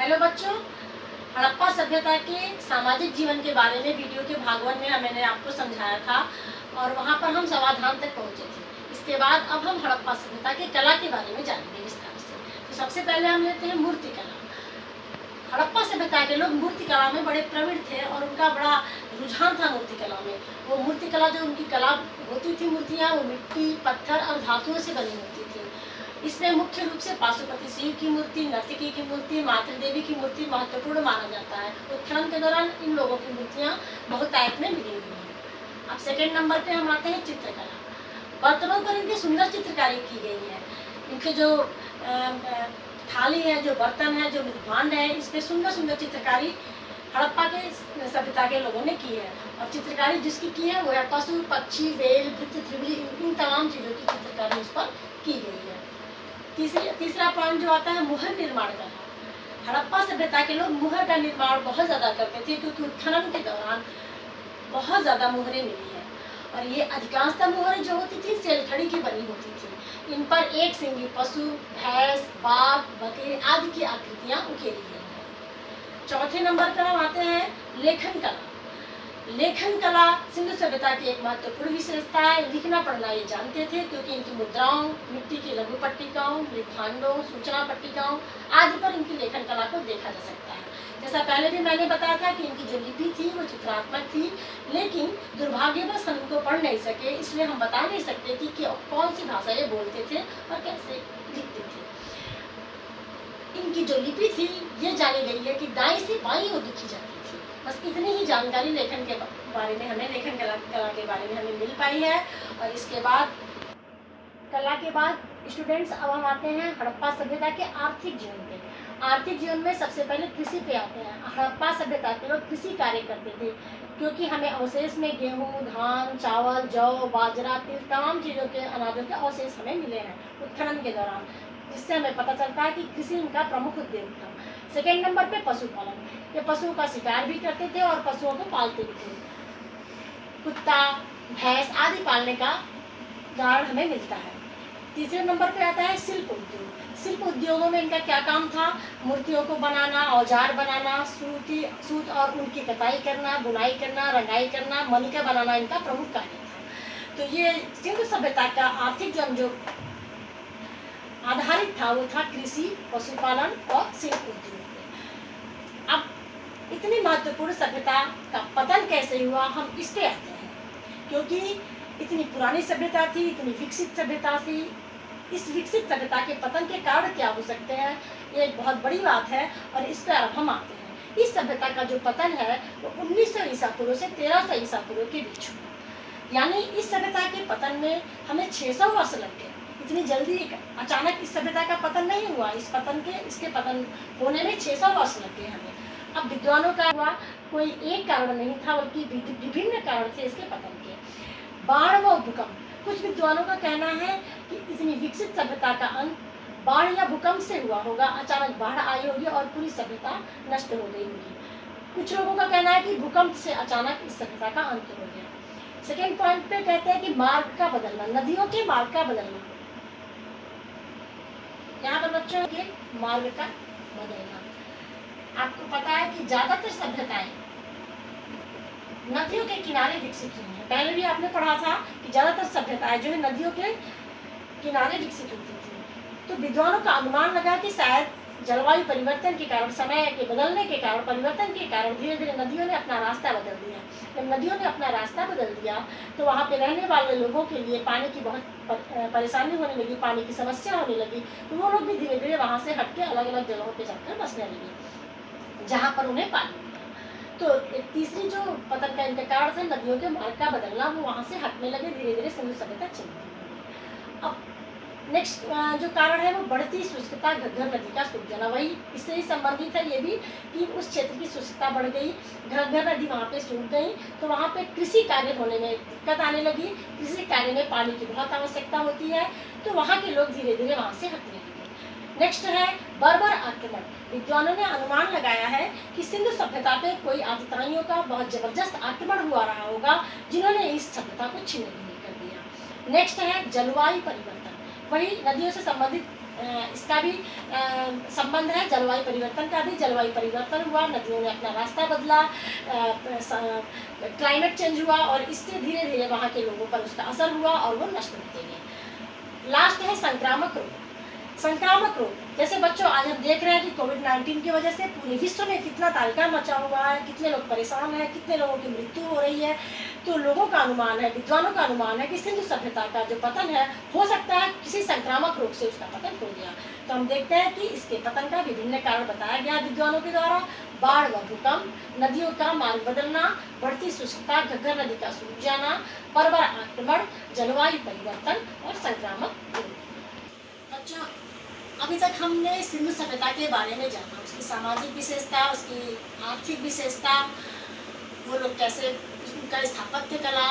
Hello बच्चों, हड़प्पा सभ्यता के सामाजिक जीवन के बारे में वीडियो के भाग 1 में मैंने आपको समझाया था और वहाँ पर हम समाधान तक पहुँचे थे। इसके बाद अब हम हड़प्पा सभ्यता के कला के बारे में जानेंगे विस्तार से। तो सबसे पहले हम लेते हैं मूर्ति कला। हड़प्पा सभ्यता के लोग मूर्ति कला में बड़े प्रवीण थे और उनका बड़ा रुझान था मूर्ति कला में। वो मूर्ति कला जो उनकी कला होती थी, मूर्तियाँ वो मिट्टी, पत्थर और धातुओं से बनी होती थी। इसमें मुख्य रूप से पाशुपति शिव की मूर्ति, नर्तकी की मूर्ति, मातृदेवी की मूर्ति महत्वपूर्ण माना जाता है। उत्खनन के दौरान इन लोगों की मूर्तियाँ बहुतायत में मिली हुई हैं। अब सेकेंड नंबर पे हम आते हैं चित्रकला। बर्तनों पर इनकी सुंदर चित्रकारी की गई है। इनके जो थाली है, जो बर्तन है, जो भांड है, इस पर सुंदर सुंदर चित्रकारी हड़प्पा के सभ्यता के लोगों ने की है। और चित्रकारी जिसकी की है वो है पशु, पक्षी, वेल, वृत्त, त्रिभुज, इन तमाम चीज़ों की चित्रकारी उस पर की गई है। तीसरा पॉइंट जो आता है मुहर निर्माण करना। हड़प्पा सभ्यता के लोग मुहर का निर्माण बहुत ज़्यादा करते थे क्योंकि उत्खनन के दौरान बहुत ज़्यादा मुहरें मिली है और ये अधिकांशतः मुहरें जो होती थी सेलखड़ी की बनी होती थी। इन पर एक सिंगी पशु, भैंस, बाघ, बकरी आदि की आकृतियाँ उकेरी गई हैं। चौथे नंबर पर हम आते हैं लेखन कला। लेखन कला सिंधु सभ्यता की एक महत्वपूर्ण विशेषता है। लिखना पढ़ना ये जानते थे क्योंकि इनकी मुद्राओं, मिट्टी की लघु पट्टिकाओं, मृदभांडों, सूचना पट्टिकाओं आदि पर इनकी लेखन कला को देखा जा सकता है। जैसा पहले भी मैंने बताया था कि इनकी जो लिपि थी वो चित्रात्मक थी, लेकिन दुर्भाग्यवश हम इनको पढ़ नहीं सके, इसलिए हम बता नहीं सकते कि कौन सी भाषा ये बोलते थे और कैसे लिखते थे। इनकी जो लिपि थी ये जानी गई है कि दाईं से बाईं ओर लिखी जाती थी। बस इतनी ही जानकारी लेखन के बारे में हमें, लेखन कला के बारे में हमें मिल पाई है। और इसके बाद कला के बाद स्टूडेंट्स अब हम आते हैं हड़प्पा सभ्यता के आर्थिक जीवन पे। आर्थिक जीवन में सबसे पहले कृषि पे आते हैं। हड़प्पा सभ्यता के लोग कृषि कार्य करते थे क्योंकि हमें अवशेष में गेहूँ, धान, चावल, जौ, बाजरा, तिल तमाम चीज़ों के अनाजों के अवशेष हमें मिले हैं उत्खनन के दौरान, जिससे हमें पता चलता है कि कृषि इनका प्रमुख उद्योग था। सेकेंड नंबर पे पशुपालन। ये पशुओं का शिकार भी करते थे और पशुओं को पालते भी थे। कुत्ता, भैंस आदि पालने का उदाहरण हमें मिलता है। तीसरे नंबर पे आता है शिल्प उद्योग। शिल्प उद्योगों में इनका क्या काम था? मूर्तियों को बनाना, औजार बनाना, सूत और ऊन की कताई करना, बुनाई करना, रंगाई करना, मणिका बनाना इनका प्रमुख कार्य था। तो ये सिंधु सभ्यता का आर्थिक जो आधारित था वो था कृषि, पशुपालन और शिल्प उद्योग। अब इतनी महत्वपूर्ण सभ्यता का पतन कैसे हुआ, हम इस पे आते हैं। क्योंकि इतनी पुरानी सभ्यता थी, इतनी विकसित सभ्यता थी, इस विकसित सभ्यता के पतन के कारण क्या हो सकते हैं, ये एक बहुत बड़ी बात है और इस पर अब हम आते हैं। इस सभ्यता का जो पतन है वो 1900 ईसा पूर्व से 1300 ईसा पूर्व के बीच हुआ। यानी इस सभ्यता के पतन में हमें 600 वर्ष लग गए। इतनी जल्दी अचानक इस सभ्यता का पतन नहीं हुआ। इसके पतन होने में 600 वर्ष लग गए हमें। अब विद्वानों का हुआ कोई एक कारण नहीं था, बल्कि विभिन्न कारण थे इसके पतन के। बाढ़ व भूकंप। कुछ विद्वानों का कहना है कि इतनी विकसित सभ्यता का अंत बाढ़ या भूकंप से हुआ होगा। अचानक बाढ़ आई होगी और पूरी सभ्यता नष्ट हो गई होगी। कुछ लोगों का कहना है कि भूकंप से अचानक इस सभ्यता का अंत हो गया। सेकेंड पॉइंट पे कहते हैं कि मार्ग का बदलना, नदियों के मार्ग का बदलना। यहाँ पर बच्चों के मार्ग का बदलना। आपको पता है कि ज्यादातर सभ्यताएं नदियों के किनारे विकसित हुई हैं। पहले भी आपने पढ़ा था कि ज्यादातर सभ्यताएं जो है नदियों के किनारे विकसित होती थी। तो विद्वानों का अनुमान लगा कि शायद जलवायु परिवर्तन के कारण, समय के बदलने के कारण, परिवर्तन के कारण धीरे धीरे नदियों ने अपना रास्ता बदल दिया। जब नदियों ने अपना रास्ता बदल दिया तो वहाँ पे रहने वाले लोगों के लिए पानी की बहुत परेशानी होने लगी, पानी की समस्या होने लगी। तो वो लोग भी धीरे धीरे वहाँ से हट के अलग अलग जगहों पर जाकर बसने लगे जहाँ पर उन्हें पानी। तो एक तीसरी जो पतन का इनका कारण था नदियों के मार्ग का बदलना, वो वहाँ से हटने लगे, धीरे धीरे सिंधु सभ्यता चली गई। अब नेक्स्ट जो कारण है वो बढ़ती शुष्कता, घग्गर नदी का सूख जाना। वही इससे ही संबंधित है ये भी कि उस क्षेत्र की शुष्कता बढ़ गई, घग्गर नदी वहाँ पे सूख गई, तो वहाँ पे कृषि कार्य होने में दिक्कत आने लगी। कृषि कार्य में पानी की बहुत आवश्यकता होती है, तो वहाँ के लोग धीरे धीरे वहाँ से हटने लगे। नेक्स्ट है बर्बर आक्रमण। विद्वानों ने अनुमान लगाया है कि सिंधु सभ्यता पे कोई आतताइयों का बहुत जबरदस्त आक्रमण हुआ रहा होगा, जिन्होंने इस सभ्यता को छिन्न भिन्न कर दिया। नेक्स्ट है जलवायु परिवर्तन। वही नदियों से संबंधित इसका भी संबंध है, जलवायु परिवर्तन का भी। जलवायु परिवर्तन हुआ, नदियों ने अपना रास्ता बदला, क्लाइमेट चेंज हुआ और इससे धीरे धीरे वहाँ के लोगों पर उसका असर हुआ और वो नष्ट होते गए। लास्ट है संक्रामक रोग। संक्रामक रोग जैसे बच्चों आज हम देख रहे हैं कि कोविड-19 की वजह से पूरे विश्व में कितना तालिका मचा हुआ है, कितने लोग परेशान हैं, कितने लोगों की मृत्यु हो रही है। तो लोगों का अनुमान है, विद्वानों का अनुमान है कि सिंधु सभ्यता का जो पतन है, हो सकता है किसी संक्रामक रोग से उसका पतन हो गया। तो हम देखते हैं कि इसके पतन का विभिन्न कारण बताया गया विद्वानों के द्वारा। बाढ़ व भूकंप, नदियों का मार्ग बदलना, बढ़ती शुष्कता, घग्गर नदी का सूख जाना, बर्बर आक्रमण, जलवायु परिवर्तन और संक्रामक रोग। बच्चों, अभी तक हमने सिंधु सभ्यता के बारे में जाना, उसकी सामाजिक विशेषता, उसकी आर्थिक विशेषता, वो लोग कैसे, उनका स्थापत्य कला,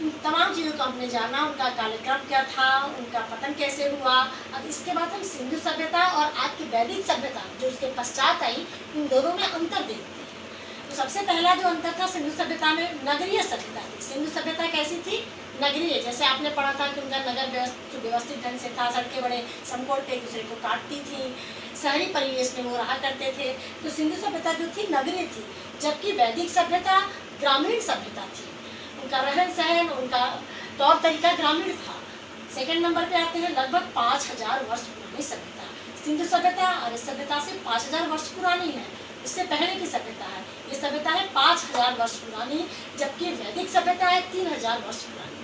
इन तमाम चीज़ों को हमने जाना, उनका कार्यक्रम क्या था, उनका पतन कैसे हुआ। अब इसके बाद हम सिंधु सभ्यता और आज की वैदिक सभ्यता जो उसके पश्चात आई, इन दोनों में अंतर देखते हैं। तो सबसे पहला जो अंतर था सिंधु सभ्यता में, नगरीय सभ्यता थी। सिंधु सभ्यता कैसी थी? नगरीय। जैसे आपने पढ़ा था कि उनका नगर व्यवस्थित ढंग से था, सड़कें बड़े समकोण पे एक दूसरे को काटती थी, शहरी परिवेश में वो रहा करते थे। तो सिंधु सभ्यता जो थी नगरीय थी, जबकि वैदिक सभ्यता ग्रामीण सभ्यता थी। उनका रहन सहन, उनका तौर तरीका ग्रामीण था। सेकंड नंबर पे आते हैं लगभग 5000 वर्ष पुरानी सभ्यता। सिंधु सभ्यता आर्य सभ्यता से 5000 वर्ष पुरानी है, इससे पहले की सभ्यता है। ये सभ्यता है 5000 वर्ष पुरानी, जबकि वैदिक सभ्यता है 3000 वर्ष पुरानी।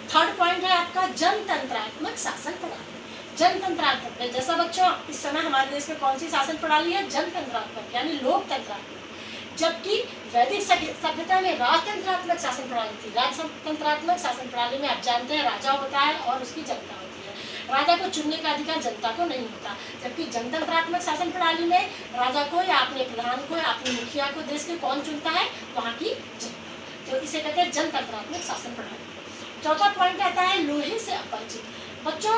थर्ड पॉइंट है आपका जनतंत्रात्मक शासन प्रणाली। जनतंत्रात्मक, जैसा बच्चों इस समय हमारे देश में कौन सी शासन प्रणाली है? जनतंत्रात्मक यानी लोकतंत्रात्मक। जबकि वैदिक सभ्यता में राजतंत्रात्मक शासन प्रणाली थी। राजतंत्रात्मक शासन प्रणाली में आप जानते हैं राजा होता है और उसकी जनता होती है। राजा को चुनने का अधिकार जनता को नहीं होता, जबकि जनतंत्रात्मक शासन प्रणाली में राजा को या अपने प्रधान को या अपने मुखिया को देश के कौन चुनता है? वहाँ की जनता। तो इसे कहते हैं जनतंत्रात्मक शासन प्रणाली। चौथा पॉइंट आता है लोहे से अपरिचित। बच्चों,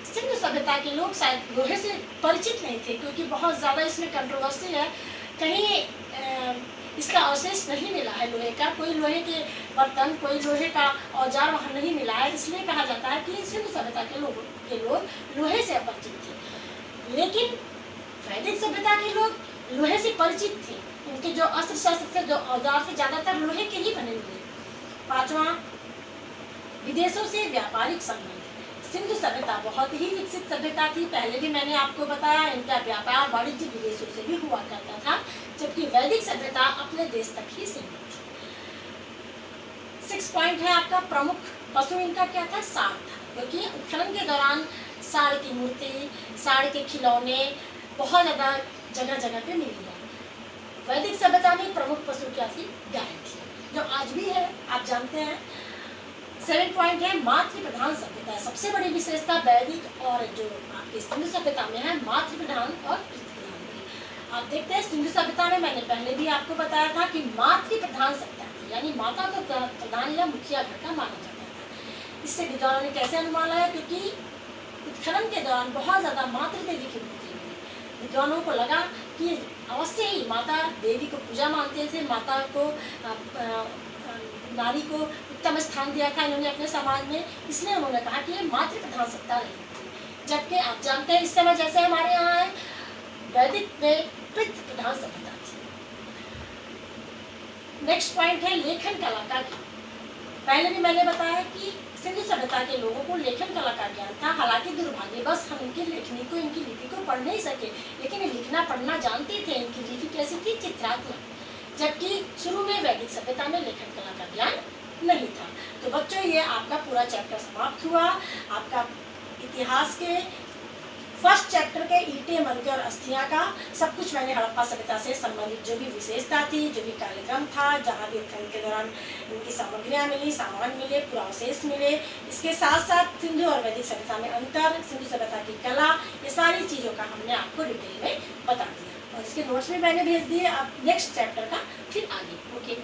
सिंधु सभ्यता के लोग शायद लोहे से परिचित नहीं थे, क्योंकि बहुत ज़्यादा इसमें कंट्रोवर्सी है। कहीं इसका अवशेष नहीं मिला है लोहे का, कोई लोहे के बर्तन, कोई लोहे का औजार वहाँ नहीं मिला है। इसलिए कहा जाता है कि सिंधु सभ्यता के लोग लोहे से अपरिचित थे। लेकिन वैदिक सभ्यता के लोग लोहे से परिचित थे। उनके जो अस्त्र शस्त्र थे, जो औजार थे, ज़्यादातर लोहे के ही बने हुए। पांचवा, विदेशों से व्यापारिक संबंध। सिंधु सभ्यता बहुत ही विकसित सभ्यता थी। पहले भी मैंने आपको बताया, इनका व्यापार वाणिज्य विदेशों से भी हुआ करता था, जबकि वैदिक सभ्यता अपने देश तक ही सीमित थी। 6 पॉइंट है आपका प्रमुख पशु इनका क्या था? साड़ था, क्योंकि उत्खनन के दौरान साड़ की मूर्ति, साड़ के खिलौने बहुत ज़्यादा जगह जगह पे मिली है। वैदिक सभ्यता में प्रमुख पशु क्या थी? गाय थी, जो आज भी है, आप जानते हैं। 7 पॉइंट है मातृ प्रधान सभ्यता। सबसे बड़ी विशेषता वैदिक और जो आपकी सिंधु सभ्यता में है, मातृ प्रधान और पितृ प्रधान की। आप देखते हैं सिंधु सभ्यता में, मैंने पहले भी आपको बताया था कि मातृ प्रधान सभ्यता थी, यानी माता को प्रधान या मुखिया घर का माना जाता था। इससे विद्वानों ने कैसे अनुमान लगाया? क्योंकि उत्खनन के दौरान बहुत ज़्यादा मातृ देवी की मूर्ति मिली। विद्वानों को लगा कि अवश्य ही माता देवी को पूजा मानते थे, माता को नारी को उत्तम स्थान दिया था इन्होंने अपने समाज में, इसलिए उन्होंने कहा कि ये मातृ प्रधान सत्ता रही थी। जबकि आप जानते हैं इस समय जैसे हमारे यहाँ है, वैदिक में पितृ प्रधान सभ्यता थी। नेक्स्ट पॉइंट है लेखन कला का ज्ञान। पहले भी मैंने बताया कि सिंधु सभ्यता के लोगों को लेखन कला का ज्ञान था। हालांकि दुर्भाग्यवश हम इनकी लेखनी को, इनकी लिपि को पढ़ नहीं सके, लेकिन लिखना पढ़ना जानते थे। इनकी लिपि कैसी थी? चित्रात्मक। जबकि शुरू में वैदिक सभ्यता में लेखन कला का ज्ञान नहीं था। तो बच्चों, ये आपका पूरा चैप्टर समाप्त हुआ। आपका इतिहास के फर्स्ट चैप्टर के ईंटें, मणके और अस्थियां का सब कुछ मैंने हड़प्पा सभ्यता से संबंधित जो भी विशेषता थी, जो भी कार्यक्रम था, जहाँ भी उत्खनन के दौरान इनकी सामग्रियाँ मिली, सामान मिले, पुरावशेष मिले, इसके साथ साथ सिंधु और वैदिक सभ्यता में अंतर, सिंधु सभ्यता की कला, ये सारी चीज़ों का हमने आपको डिटेल में बता दिया। और इसके नोट्स भी मैंने भेज दिए। अब नेक्स्ट चैप्टर का फिर आगे। ओके।